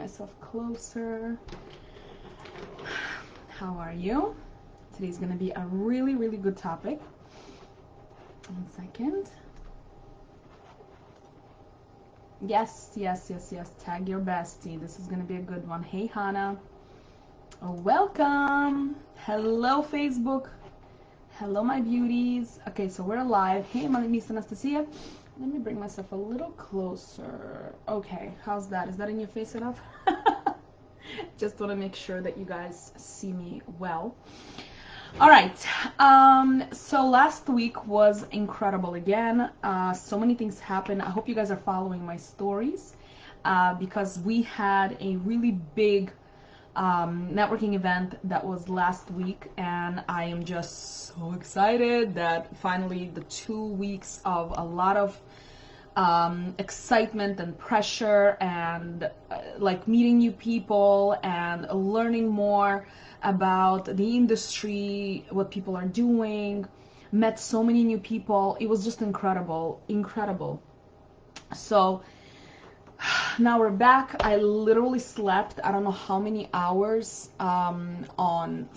myself closer. How are you? Today's gonna be a really good topic. 1 second. Yes. Tag your bestie. This is gonna be a good one. Hey, Hannah. Oh, welcome. Hello, Facebook. Hello, my beauties. Okay, so we're live. Hey, Miss Anastasia. Let me bring myself a little closer. Okay, how's that? Is that in your face enough? Just want to make sure that you guys see me well. All right, so last week was incredible again. So many things happened. I hope you guys are following my stories because we had a really big networking event that was last week, and I am just so excited that finally the 2 weeks of a lot of excitement and pressure and like meeting new people and learning more about the industry, what people are doing, met so many new people. It was just incredible. So now we're back. I literally slept I don't know how many hours from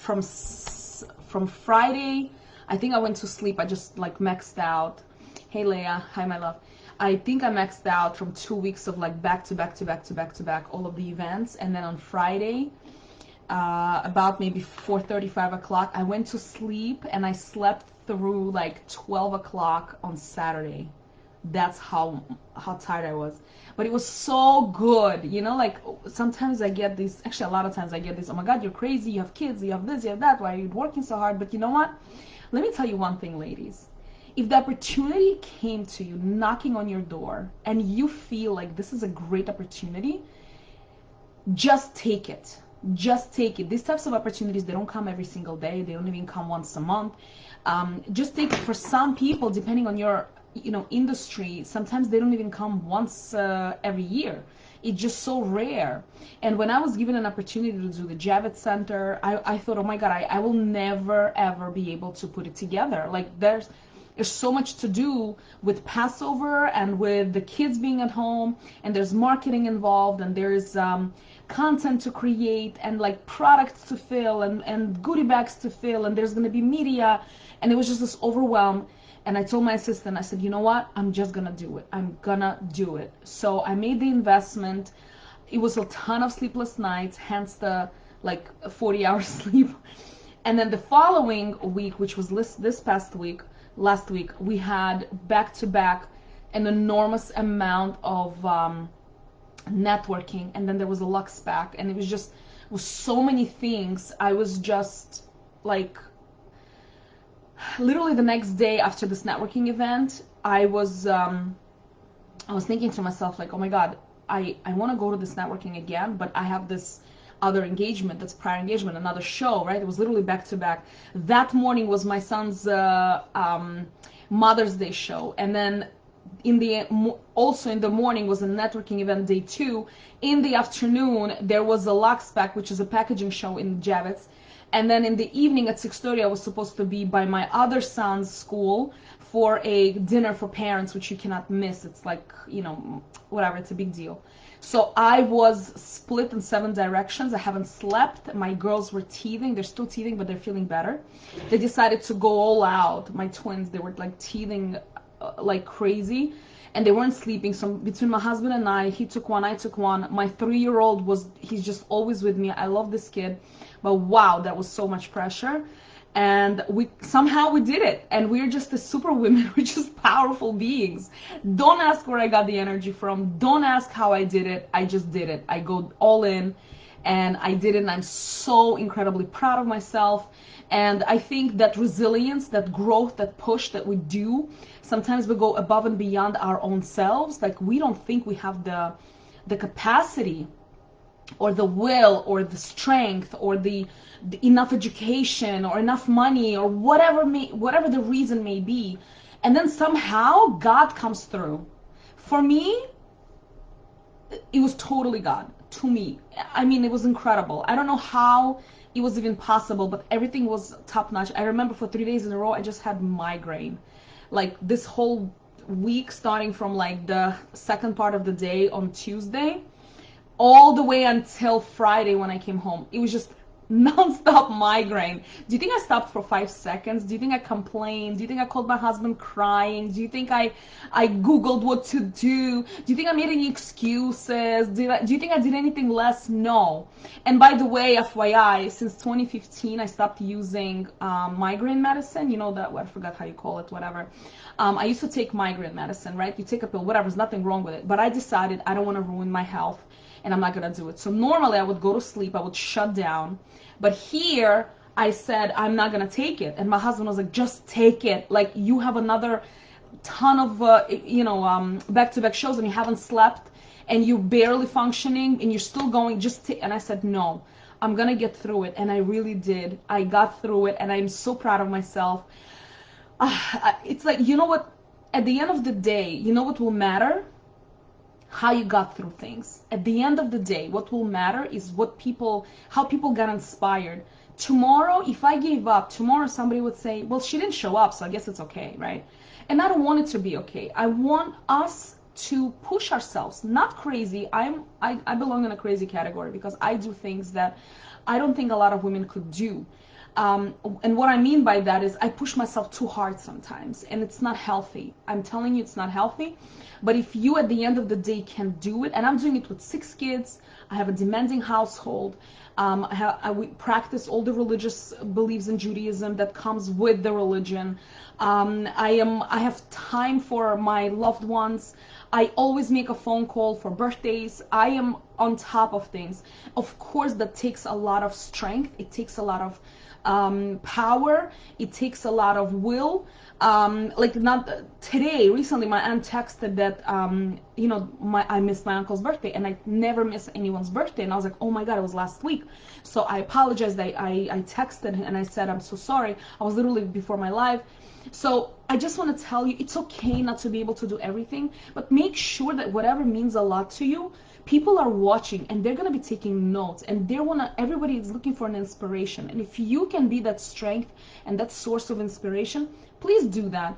Friday. I think I went to sleep. I just like maxed out. Hey Leah, hi my love. I think I maxed out from 2 weeks of like back to back all of the events, and then on Friday about maybe 4:30, 5 o'clock, I went to sleep and I slept through like 12 o'clock on Saturday. That's how tired I was. But it was so good, you know, like sometimes I get these, actually a lot of times I get this, oh my God, you're crazy, you have kids, you have this, you have that, why are you working so hard? But you know what? Let me tell you one thing, ladies. If the opportunity came to you knocking on your door and you feel like this is a great opportunity, just take it. Just take it. These types of opportunities, they don't come every single day. They don't even come once a month. Just take it. For some people, depending on your industry, sometimes they don't even come once every year. It's just so rare. And when I was given an opportunity to do the Javits Center, I thought, oh my God, I will never ever be able to put it together. Like there's so much to do with Passover and with the kids being at home, and there's marketing involved, and there's content to create, and like products to fill, and goodie bags to fill, and there's gonna be media, and it was just this overwhelm. And I told my assistant, I said, you know what, I'm just gonna do it. I'm gonna do it. So I made the investment. It was a ton of sleepless nights, hence the like 40 hours sleep. And then the following week, which was this past week, last week, we had back to back an enormous amount of networking, and then there was a Lux Pack, and it was so many things. I was just like, literally the next day after this networking event, I was thinking to myself like, oh my God, I want to go to this networking again, but I have this other engagement, that's prior engagement, another show, right? It was literally back to back. That morning was my son's Mother's Day show, and then also in the morning was a networking event, day 2. In the afternoon there was a Lux Pack, which is a packaging show in Javits, and then in the evening at 6:30 I was supposed to be by my other son's school for a dinner for parents, which you cannot miss. It's like, whatever, it's a big deal. So I was split in 7 directions. I haven't slept. My girls were teething. They're still teething, but they're feeling better. They decided to go all out. My twins, they were like teething like crazy, and they weren't sleeping. So between my husband and I, he took one, I took one. My 3-year-old he's just always with me. I love this kid, but wow, that was so much pressure. And somehow we did it, and we're just the super women. We're just powerful beings. Don't ask where I got the energy from. Don't ask how I did it. I just did it. I go all in, and I did it, and I'm so incredibly proud of myself. And I think that resilience, that growth, that push that we do, sometimes we go above and beyond our own selves. Like we don't think we have the capacity or the will or the strength or the enough education or enough money or whatever the reason may be, and then somehow God comes through. For me, it was totally God. To me, I mean, it was incredible. I don't know how it was even possible, but everything was top notch. I remember for 3 days in a row I just had migraine, like this whole week, starting from like the second part of the day on Tuesday. all the way until Friday when I came home. It was just non-stop migraine. Do you think I stopped for 5 seconds? Do you think I complained? Do you think I called my husband crying? Do you think I Googled what to do? Do you think I made any excuses? Do you think I did anything less? No. And by the way, FYI, since 2015, I stopped using migraine medicine. You know that, I forgot how you call it, whatever. I used to take migraine medicine, right? You take a pill, whatever, there's nothing wrong with it. But I decided I don't want to ruin my health, and I'm not going to do it. So normally I would go to sleep, I would shut down. But here I said, I'm not going to take it. And my husband was like, just take it. Like, you have another ton of, back-to-back shows, and you haven't slept, and you're barely functioning, and you're still going, just take. And I said, no, I'm going to get through it. And I really did. I got through it, and I'm so proud of myself. It's like, you know what? At the end of the day, you know what will matter? How you got through things. At the end of the day, what will matter is how people got inspired. Tomorrow, if I gave up, tomorrow somebody would say, well, she didn't show up, so I guess it's okay, right? And I don't want it to be okay. I want us to push ourselves, not crazy. I belong in a crazy category because I do things that I don't think a lot of women could do. And what I mean by that is I push myself too hard sometimes, and it's not healthy. I'm telling you, it's not healthy. But if you at the end of the day can do it, and I'm doing it with 6 kids, I have a demanding household, we practice all the religious beliefs in Judaism that comes with the religion. I have time for my loved ones. I always make a phone call for birthdays. I am on top of things. Of course, that takes a lot of strength. It takes a lot of power. It takes a lot of will. Like, not today, recently my aunt texted that I missed my uncle's birthday, and I never miss anyone's birthday, and I was like, oh my god, it was last week. So I apologized. I texted and I said, I'm so sorry, I was literally before my life. So I just want to tell you, it's okay not to be able to do everything, but make sure that whatever means a lot to you, people are watching, and they're going to be taking notes, and everybody is looking for an inspiration. And if you can be that strength and that source of inspiration, please do that.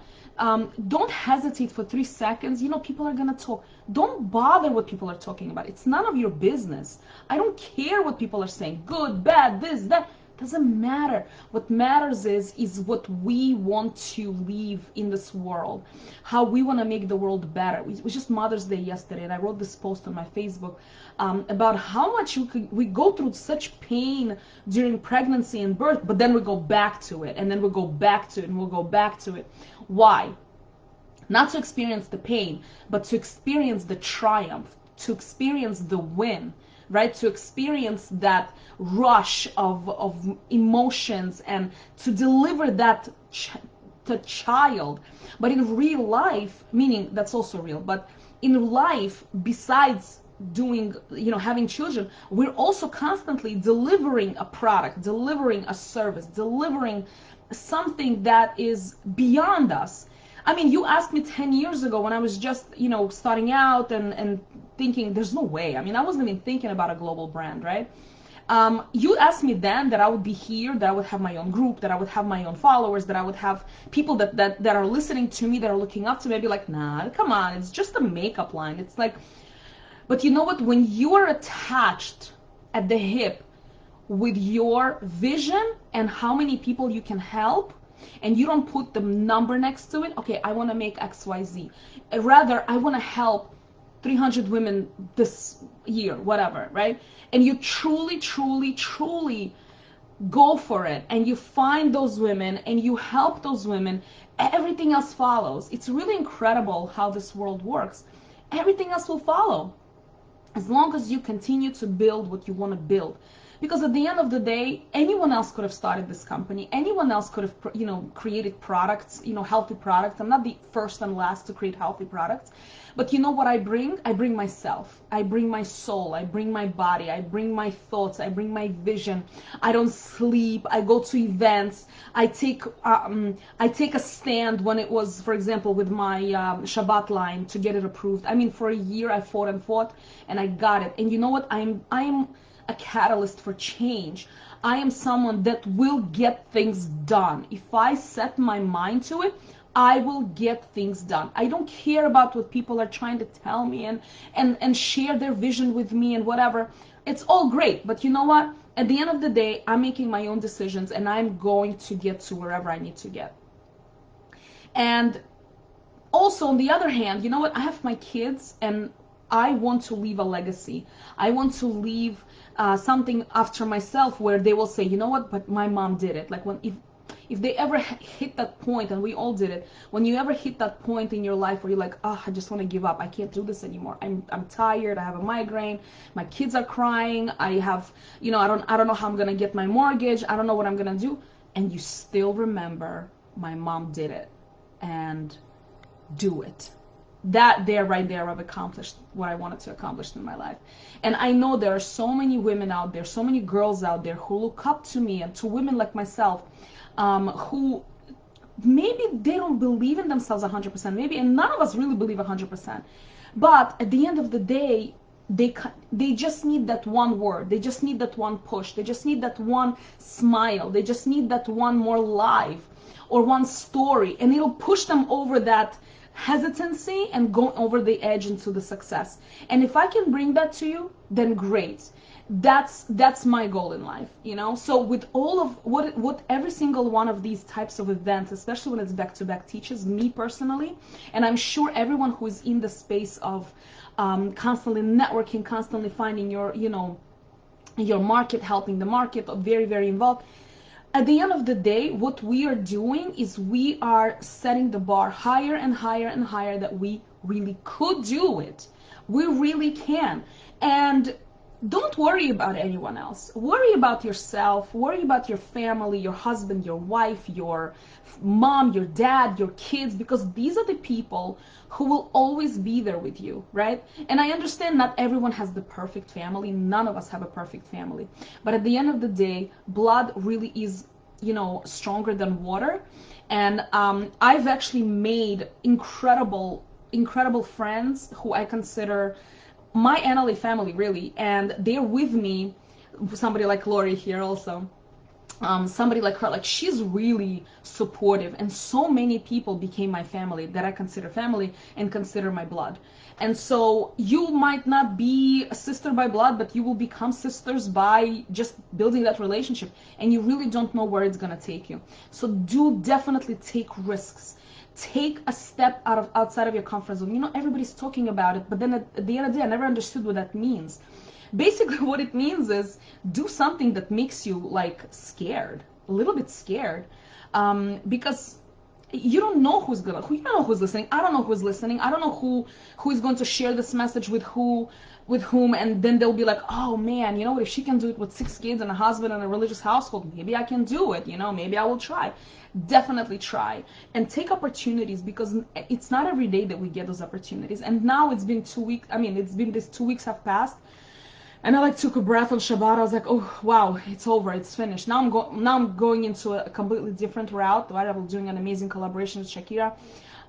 Don't hesitate for 3 seconds. People are going to talk. Don't bother what people are talking about. It's none of your business. I don't care what people are saying. Good, bad, this, that. Doesn't matter. What matters is what we want to leave in this world, how we want to make the world better. It was just Mother's Day yesterday, and I wrote this post on my Facebook about how much we go through such pain during pregnancy and birth, but then we go back to it, and then we go back to it, and we'll go back to it. Why? Not to experience the pain, but to experience the triumph, to experience the win, right? To experience that rush of emotions, and to deliver that to child. But in real life, meaning that's also real, but in life, besides having children, we're also constantly delivering a product, delivering a service, delivering something that is beyond us. I mean, you asked me 10 years ago when I was just, starting out and thinking, there's no way. I mean, I wasn't even thinking about a global brand, right? You asked me then that I would be here, that I would have my own group, that I would have my own followers, that I would have people that are listening to me, that are looking up to me, be like, nah, come on, it's just a makeup line. It's like, but you know what? When you are attached at the hip with your vision and how many people you can help, and you don't put the number next to it, okay, I want to make XYZ. Rather, I want to help 300 women this year, whatever, right? And you truly, truly, truly go for it, and you find those women, and you help those women, everything else follows. It's really incredible how this world works. Everything else will follow, as long as you continue to build what you want to build. Because at the end of the day, anyone else could have started this company. Anyone else could have, created products, healthy products. I'm not the first and last to create healthy products. But you know what I bring? I bring myself. I bring my soul. I bring my body. I bring my thoughts. I bring my vision. I don't sleep. I go to events. I take a stand when it was, for example, with my Shabbat line to get it approved. I mean, for a year I fought, and I got it. And you know what? I am a catalyst for change. I am someone that will get things done. If I set my mind to it, I will get things done. I don't care about what people are trying to tell me and share their vision with me and whatever. It's all great, but you know what? At the end of the day, I'm making my own decisions and I'm going to get to wherever I need to get. And also, on the other hand, you know what? I have my kids and I want to leave a legacy. I want to leave something after myself where they will say, you know what, but my mom did it. Like if they ever hit that point, and we all did it, when you ever hit that point in your life where you're like, oh, I just want to give up. I can't do this anymore. I'm tired. I have a migraine. My kids are crying. I have, you know, I don't know how I'm going to get my mortgage. I don't know what I'm going to do. And you still remember my mom did it, and do it. That there, right there, I've accomplished what I wanted to accomplish in my life. And I know there are so many women out there, so many girls out there who look up to me and to women like myself, who maybe they don't believe in themselves 100%, maybe, and none of us really believe 100%. But at the end of the day, they just need that one word. They just need that one push. They just need that one smile. They just need that one more live or one story, and it'll push them over that hesitancy and go over the edge into the success. And if I can bring that to you, then great. That's my goal in life, you know. So with all of what every single one of these types of events, especially when it's back to back, teaches me personally, and I'm sure everyone who is in the space of constantly networking, constantly finding your, you know, your market, helping the market, very, very involved. At the end of the day, what we are doing is we are setting the bar higher and higher and higher, that we really could do it. We really can. And don't worry about anyone else. Worry about yourself. Worry about your family, your husband, your wife, your mom, your dad, your kids, because these are the people who will always be there with you, right? And I understand not everyone has the perfect family. None of us have a perfect family. But at the end of the day, blood really is, you know, stronger than water. And I've actually made incredible friends who I consider my Aneley family, really, and they're with me. Somebody like Lori here also, somebody like her, like she's really supportive, and so many people became my family that I consider family and consider my blood. And so you might not be a sister by blood, but you will become sisters by just building that relationship, and you really don't know where it's gonna take you. So do definitely take risks. Take a step outside of your comfort zone. You know, everybody's talking about it, but then at the end of the day, I never understood what that means. Basically, what it means is do something that makes you like scared, a little bit scared, because you don't know you don't know who's listening. I don't know who's listening. I don't know who is going to share this message with whom, and then they'll be like, oh man, you know what, if she can do it with 6 kids and a husband and a religious household, maybe I can do it, you know, maybe I will try. Definitely try and take opportunities, because it's not every day that we get those opportunities. And now it's been 2 weeks. I mean, it's been, these 2 weeks have passed, and I like took a breath on Shabbat. I was like, oh wow, it's over, it's finished. Now I'm going into a completely different route. Right, I'm doing an amazing collaboration with Shakira,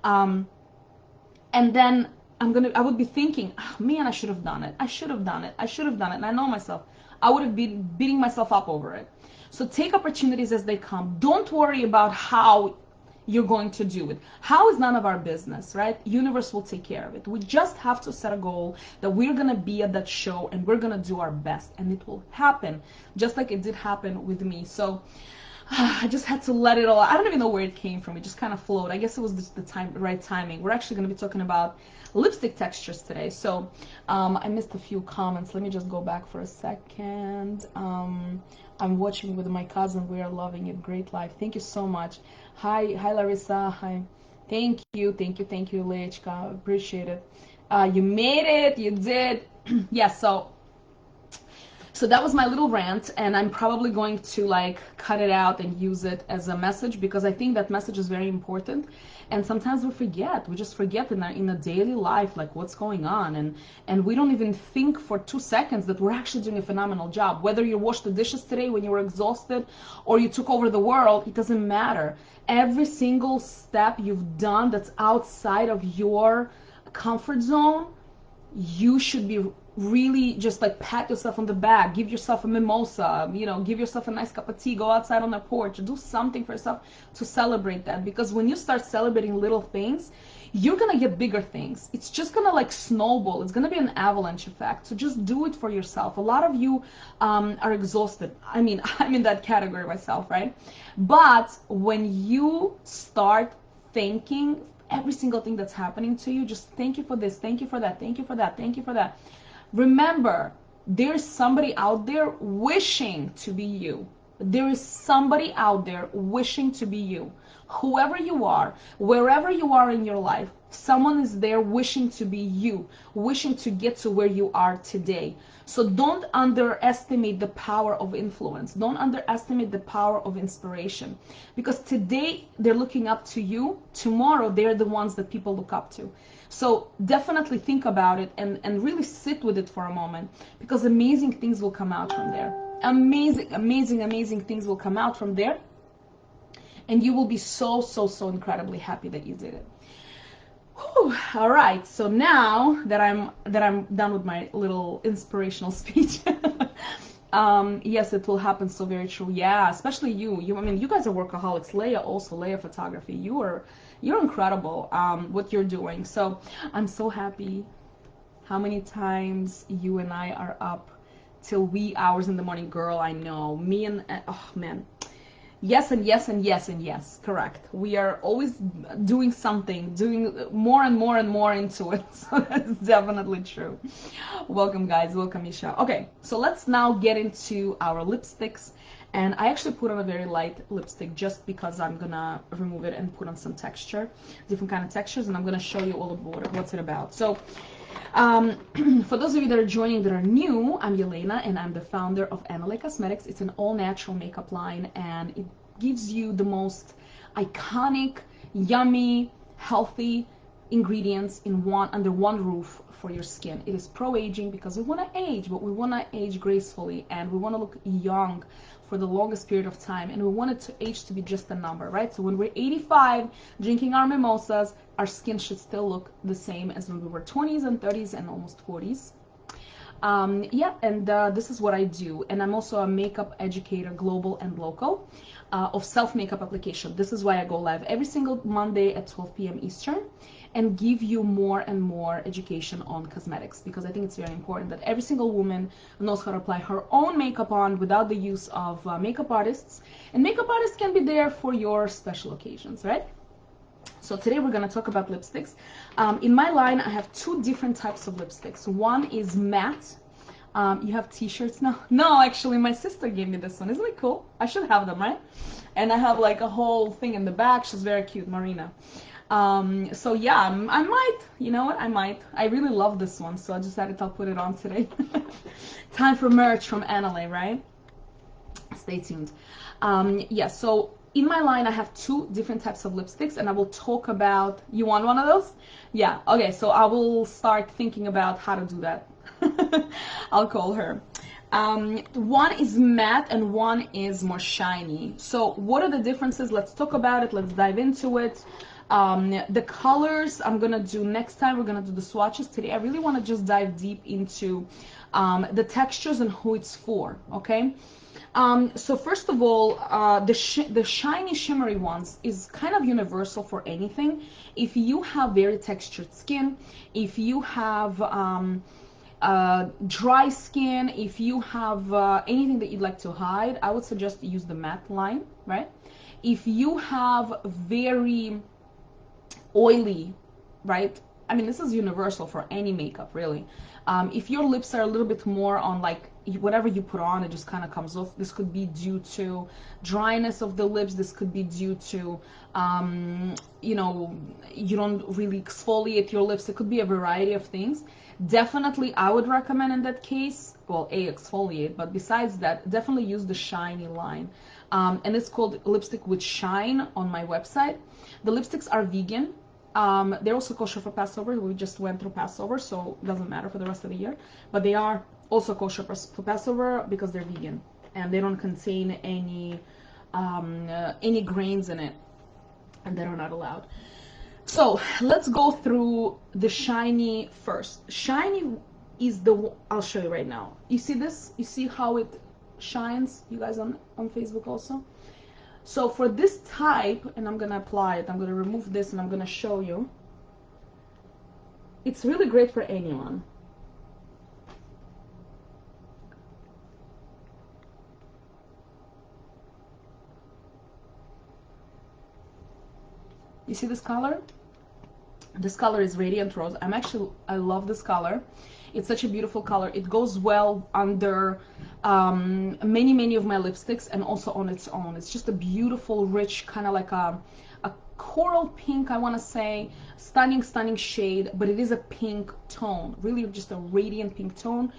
and then I would be thinking, oh, man, I should have done it. I should have done it. I should have done it. And I know myself, I would have been beating myself up over it. So take opportunities as they come. Don't worry about how you're going to do it. How is none of our business, right? Universe will take care of it. We just have to set a goal that we're going to be at that show and we're going to do our best, and it will happen, just like it did happen with me. So I just had to let it all. I don't even know where it came from. It just kind of flowed. I guess it was just the right timing. We're actually going to be talking about lipstick textures today. So I missed a few comments. Let me just go back for a second. I'm watching with my cousin. We are loving it. Great life. Thank you so much. Hi Larissa. Hi. Thank you, Lechka. Appreciate it. You made it. You did. Yeah. So that was my little rant, and I'm probably going to like cut it out and use it as a message, because I think that message is very important. And sometimes we just forget in a daily life, like what's going on, and we don't even think for 2 seconds that we're actually doing a phenomenal job. Whether you washed the dishes today when you were exhausted or you took over the world, it doesn't matter. Every single step you've done that's outside of your comfort zone, you should be really just like pat yourself on the back, give yourself a mimosa, you know, give yourself a nice cup of tea, go outside on the porch, do something for yourself to celebrate that. Because when you start celebrating little things, you're gonna get bigger things. It's just gonna like snowball. It's gonna be an avalanche effect. So just do it for yourself. A lot of you are exhausted. I mean, I'm in that category myself, right? But when you start thanking every single thing that's happening to you, just thank you for this, thank you for that, thank you for that, thank you for that. Remember, there's somebody out there wishing to be you. There is somebody out there wishing to be you. Whoever you are, wherever you are in your life, someone is there wishing to be you, wishing to get to where you are today. So don't underestimate the power of influence. Don't underestimate the power of inspiration. Because today they're looking up to you, tomorrow they're the ones that people look up to. So definitely think about it and really sit with it for a moment, because amazing things will come out from there. Amazing, amazing, amazing things will come out from there. And you will be so, so, so incredibly happy that you did it. Whew. All right, so now that I'm done with my little inspirational speech, yes, it will happen. So very true. Yeah, especially you. I mean, you guys are workaholics. Leah also, Leah Photography. You're incredible. What you're doing. So I'm so happy. How many times you and I are up till wee hours in the morning, girl? I know. Me and oh man. Yes and yes and yes and yes, correct. We are always doing something, doing more and more and more into it. So that's definitely true. Welcome guys, welcome Isha. Okay, so let's now get into our lipsticks. And I actually put on a very light lipstick just because I'm gonna remove it and put on some texture, different kind of textures, and I'm gonna show you all of what's it about. So for those of you that are joining that are new, I'm Yelena and I'm the founder of Aneley Cosmetics. It's an all-natural makeup line and it gives you the most iconic, yummy, healthy ingredients in under one roof for your skin. It is pro-aging because we want to age, but we want to age gracefully and we want to look young for the longest period of time, and we want it to age to be just a number, right? So when we're 85 drinking our mimosas, our skin should still look the same as when we were 20s and 30s and almost 40s. Yeah, and this is what I do. And I'm also a makeup educator, global and local, of self-makeup application. This is why I go live every single Monday at 12 p.m. Eastern and give you more and more education on cosmetics, because I think it's very important that every single woman knows how to apply her own makeup on without the use of makeup artists. And makeup artists can be there for your special occasions, right? So today we're going to talk about lipsticks. In my line, I have two different types of lipsticks. One is matte. You have t-shirts now? No, actually, my sister gave me this one. Isn't it cool? I should have them, right? And I have like a whole thing in the back. She's very cute, Marina. So yeah, I might, you know what, I might. I really love this one, so I decided I'll put it on today. Time for merch from Aneley, right? Stay tuned. Yeah, so in my line, I have two different types of lipsticks, and I will talk about, you want one of those? Yeah, okay, so I will start thinking about how to do that. I'll call her. One is matte and one is more shiny. So what are the differences? Let's talk about it. Let's dive into it. The colors I'm gonna do next time. We're gonna do the swatches. Today I really want to just dive deep into the textures and who it's for, okay? So first of all, the shiny shimmery ones is kind of universal for anything. If you have very textured skin, if you have dry skin, if you have anything that you'd like to hide, I would suggest use the matte line, right? If you have very oily, right? I mean, this is universal for any makeup, really. If your lips are a little bit more on like whatever you put on, it just kind of comes off. This could be due to dryness of the lips. This could be due to, you know, you don't really exfoliate your lips. It could be a variety of things. Definitely, I would recommend in that case, well, exfoliate, but besides that, definitely use the shiny line. And it's called Lipstick with Shine on my website. The lipsticks are vegan. They're also kosher for Passover. We just went through Passover, so it doesn't matter for the rest of the year. But they are also kosher for Passover because they're vegan and they don't contain any grains in it, and they are not allowed. So let's go through the shiny first. Shiny is the, I'll show you right now. You see this? You see how it shines? You guys on Facebook also? So for this type, and I'm gonna apply it, I'm gonna remove this and I'm gonna show you. It's really great for anyone. You see this color? This color is Radiant Rose. I love this color. It's such a beautiful color. It goes well under many of my lipsticks and also on its own. It's just a beautiful, rich, kind of like a coral pink, I want to say. Stunning shade, but it is a pink tone. Really just a radiant pink tone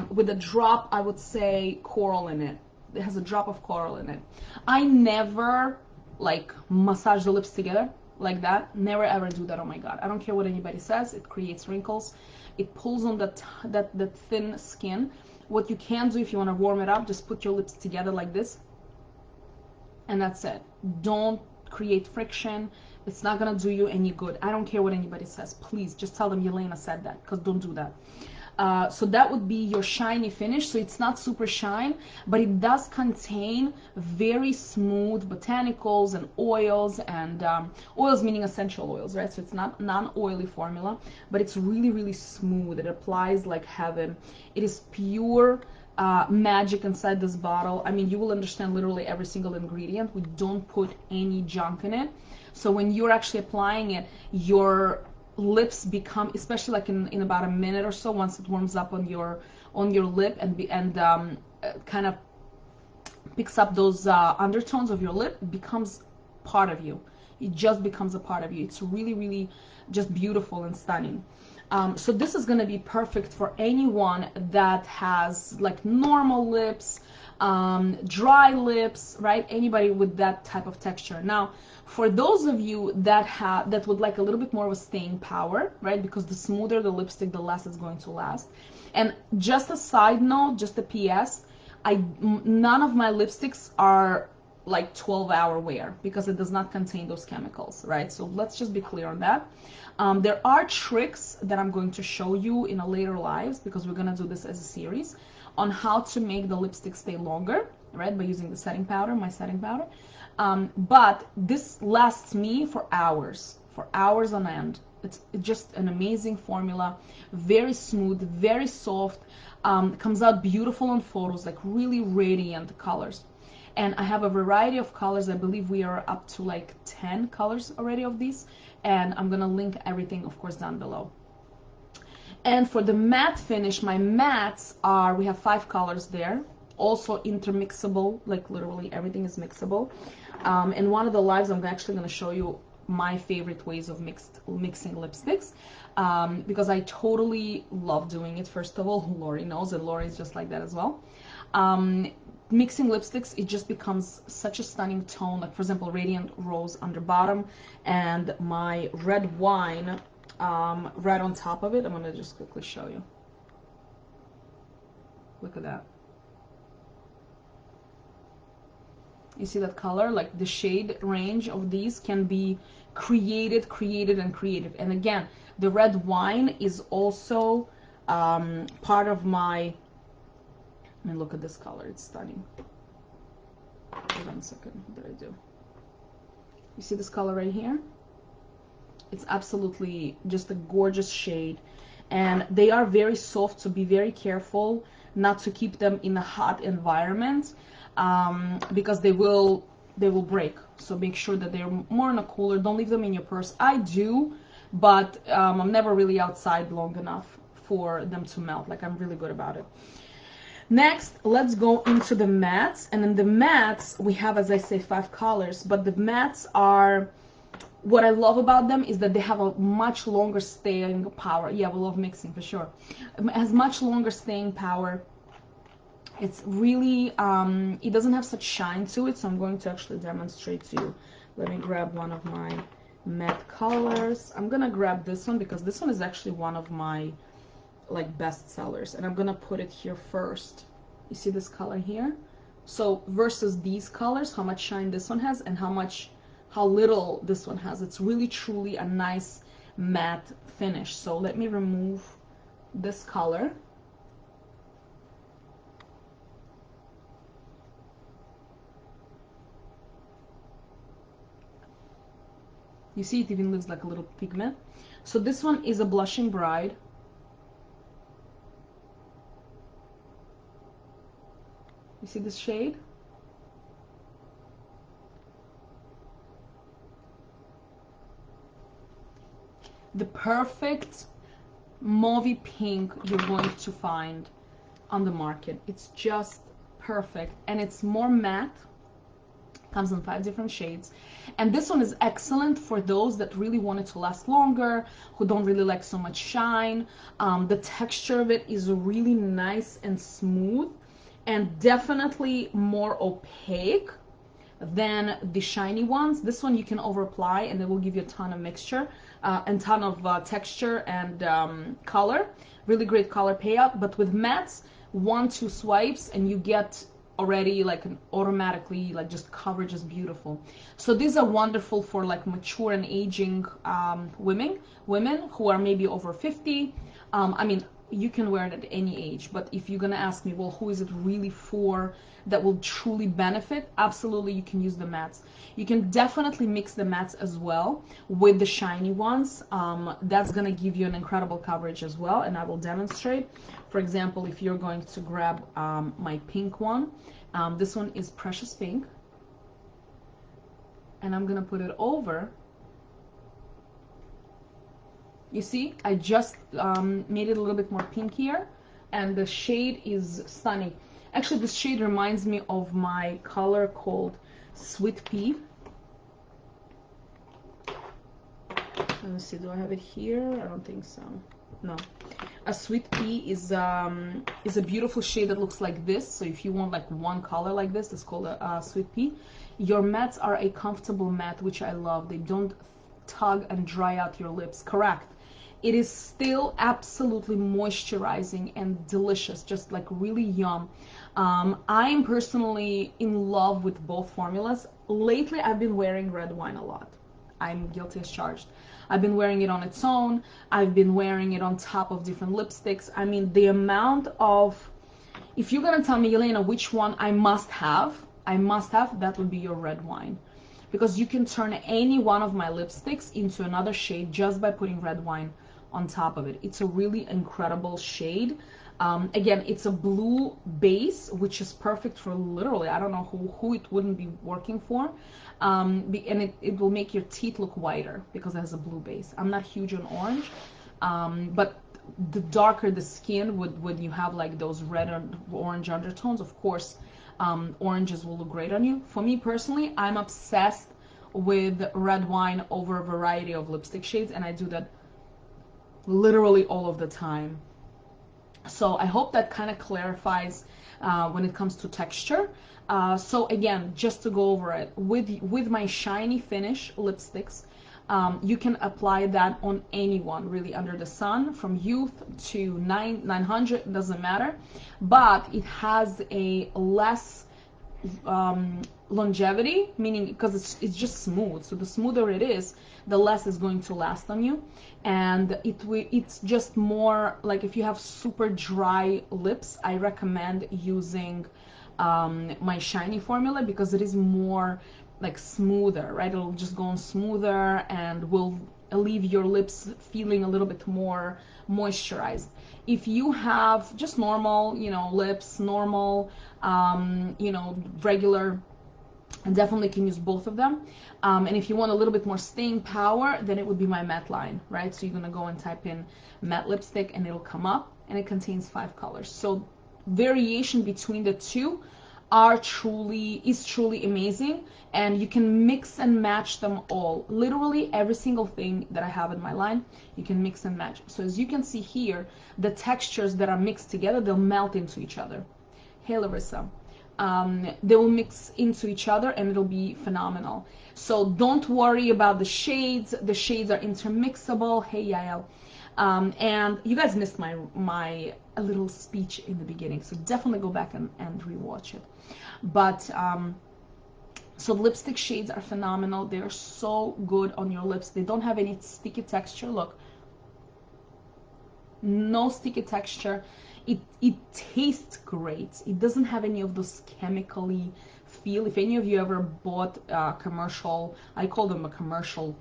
with a drop, I would say, coral in it. It has a drop of coral in it. I never like massage the lips together like that. Never ever do that. Oh my god, I don't care what anybody says. It creates wrinkles. It pulls on that thin skin. What you can do if you want to warm it up, just put your lips together like this, and that's it. Don't create friction. It's not gonna do you any good. I don't care what anybody says. Please just tell them Yelena said that, because don't do that. So that would be your shiny finish. So it's not super shine, but it does contain very smooth botanicals and oils meaning essential oils, right? So it's not non-oily formula, but it's really smooth. It applies like heaven. It is pure magic inside this bottle. I mean, you will understand literally every single ingredient. We don't put any junk in it. So when you're actually applying it, your lips become, especially like in about a minute or so, once it warms up on your lip and kind of picks up those undertones of your lip, it becomes part of you. It just becomes a part of you. It's really just beautiful and stunning. So this is going to be perfect for anyone that has like normal lips, dry lips, right? Anybody with that type of texture. Now, for those of you that would like a little bit more of a staying power, right? Because the smoother the lipstick, the less it's going to last. And just a side note, just a PS, none of my lipsticks are like 12-hour wear because it does not contain those chemicals, right? So let's just be clear on that. There are tricks that I'm going to show you in a later lives, because we're gonna do this as a series on how to make the lipstick stay longer, right? By using the setting powder, my setting powder. But this lasts me for hours on end. It's just an amazing formula, very smooth, very soft, comes out beautiful on photos, like really radiant colors. And I have a variety of colors. I believe we are up to like 10 colors already of these, and I'm gonna link everything, of course, down below. And for the matte finish, my mattes are, we have 5 colors there, also intermixable, like literally everything is mixable. In one of the lives, I'm actually going to show you my favorite ways of mixing lipsticks, because I totally love doing it. First of all, Lori knows, and Lori is just like that as well. Mixing lipsticks, it just becomes such a stunning tone. Like for example, Radiant Rose under bottom and my red wine right on top of it. I'm going to just quickly show you. Look at that. You see that color? Like the shade range of these can be created. And again, the red wine is also part of my, I mean, look at this color. It's stunning. Hold on a second. What did I do? You see this color right here? It's absolutely just a gorgeous shade. And they are very soft, so be very careful not to keep them in a hot environment. Because they will break. So make sure that they're more in a cooler. Don't leave them in your purse. I do, but I'm never really outside long enough for them to melt. Like, I'm really good about it. Next, let's go into the mattes. And in the mattes, we have, as I say, 5 colors. But the mattes are, what I love about them is that they have a much longer staying power. Yeah, we love mixing for sure. It has much longer staying power. It's really, it doesn't have such shine to it, so I'm going to actually demonstrate to you. Let me grab one of my matte colors. I'm gonna grab this one because this one is actually one of my like best sellers, and I'm gonna put it here first. You see this color here? So versus these colors, how much shine this one has and how little this one has. It's really truly a nice matte finish. So let me remove this color. You see it even looks like a little pigment. So this one is a blushing bride. You see this shade? The perfect mauvey pink you're going to find on the market. It's just perfect, and it's more matte. Comes in 5 different shades, and this one is excellent for those that really want it to last longer, who don't really like so much shine. The texture of it is really nice and smooth, and definitely more opaque than the shiny ones. This one you can over apply and it will give you a ton of mixture and ton of texture and color. Really great color payout. But with mattes, 1-2 swipes and you get already like an automatically like just coverage is beautiful. So these are wonderful for like mature and aging women who are maybe over 50. I mean, you can wear it at any age, but if you're gonna ask me, well, who is it really for that will truly benefit? Absolutely, you can use the mattes. You can definitely mix the mattes as well with the shiny ones. That's gonna give you an incredible coverage as well, and I will demonstrate. For example, if you're going to grab my pink one, this one is Precious Pink, and I'm gonna put it over. You see, I just made it a little bit more pinkier, and the shade is stunning. Actually, this shade reminds me of my color called Sweet Pea. Let me see, do I have it here? I don't think so. No. A Sweet Pea is a beautiful shade that looks like this. So if you want like one color like this, it's called a Sweet Pea. Your mattes are a comfortable matte, which I love. They don't tug and dry out your lips. Correct. It is still absolutely moisturizing and delicious, just like really yum. I am personally in love with both formulas. Lately, I've been wearing red wine a lot. I'm guilty as charged. I've been wearing it on its own. I've been wearing it on top of different lipsticks. I mean, the amount of, if you're gonna tell me, Elena, which one I must have, that would be your red wine. Because you can turn any one of my lipsticks into another shade just by putting red wine on top of it. It's a really incredible shade. Again, it's a blue base, which is perfect for literally, I don't know who it wouldn't be working for. And it will make your teeth look whiter because it has a blue base. I'm not huge on orange, but the darker the skin when you have like those red or orange undertones, of course, oranges will look great on you. For me personally, I'm obsessed with red wine over a variety of lipstick shades, and I do that literally all of the time. So I hope that kind of clarifies when it comes to texture. So again, just to go over it, with my shiny finish lipsticks, you can apply that on anyone really under the sun, from youth to 900, doesn't matter, but it has a less longevity, meaning because it's just smooth. So the smoother it is, the less is going to last on you, and it's just more like if you have super dry lips, I recommend using my shiny formula because it is more like smoother, right? It'll just go on smoother and will leave your lips feeling a little bit more moisturized. If you have just normal, lips, normal, regular, and definitely can use both of them. And if you want a little bit more staying power, then it would be my matte line, right? So you're gonna go and type in matte lipstick and it'll come up, and it contains 5 colors. So variation between the two is truly amazing, and you can mix and match them all. Literally every single thing that I have in my line, you can mix and match. So as you can see here, the textures that are mixed together, they'll melt into each other. Hey Larissa. They will mix into each other and it'll be phenomenal. So don't worry about the shades. The shades are intermixable. Hey Yael. And you guys missed my a little speech in the beginning, so definitely go back and rewatch it. But so lipstick shades are phenomenal. They're so good on your lips. They don't have any sticky texture. Look, no sticky texture. It tastes great. It doesn't have any of those chemically feel. If any of you ever bought commercial, I call them a commercial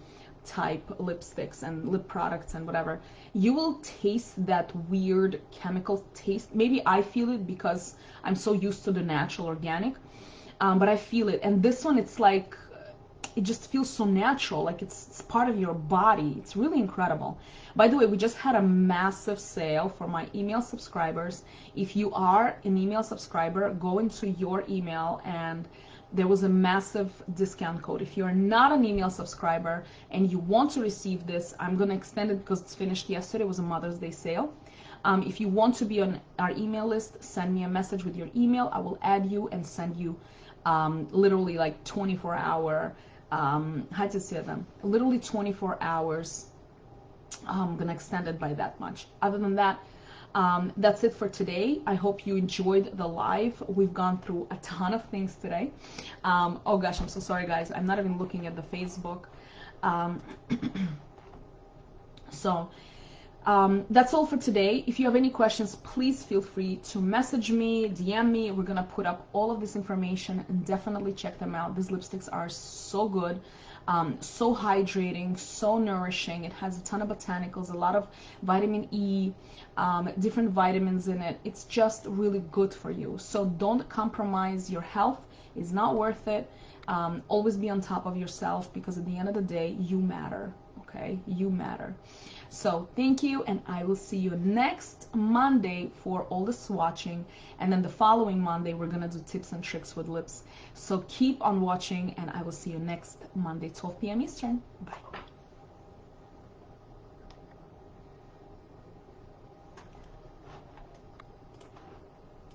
type lipsticks and lip products and whatever, you will taste that weird chemical taste. Maybe I feel it because I'm so used to the natural organic, but I feel it. And this one, it's like, it just feels so natural, like it's part of your body. It's really incredible. By the way, we just had a massive sale for my email subscribers. If you are an email subscriber, go into your email and there was a massive discount code. If you're not an email subscriber and you want to receive this, I'm going to extend it because it's finished yesterday. It was a Mother's Day sale. If you want to be on our email list, send me a message with your email. I will add you and send you literally like 24-hour, how to say them, literally 24 hours. I'm going to extend it by that much. Other than that, that's it for today. I hope you enjoyed the live. We've gone through a ton of things today. Oh gosh, I'm so sorry guys. I'm not even looking at the Facebook. That's all for today. If you have any questions, please feel free to message me, DM me. We're gonna put up all of this information and definitely check them out. These lipsticks are so good, so hydrating, so nourishing. It has a ton of botanicals, a lot of vitamin E, different vitamins in it. It's just really good for you. So don't compromise your health. It's not worth it. Always be on top of yourself because at the end of the day, you matter, okay? You matter. So thank you, and I will see you next Monday for all the swatching, and then the following Monday we're gonna do tips and tricks with lips. So keep on watching, and I will see you next Monday, 12 p.m. Eastern. Bye.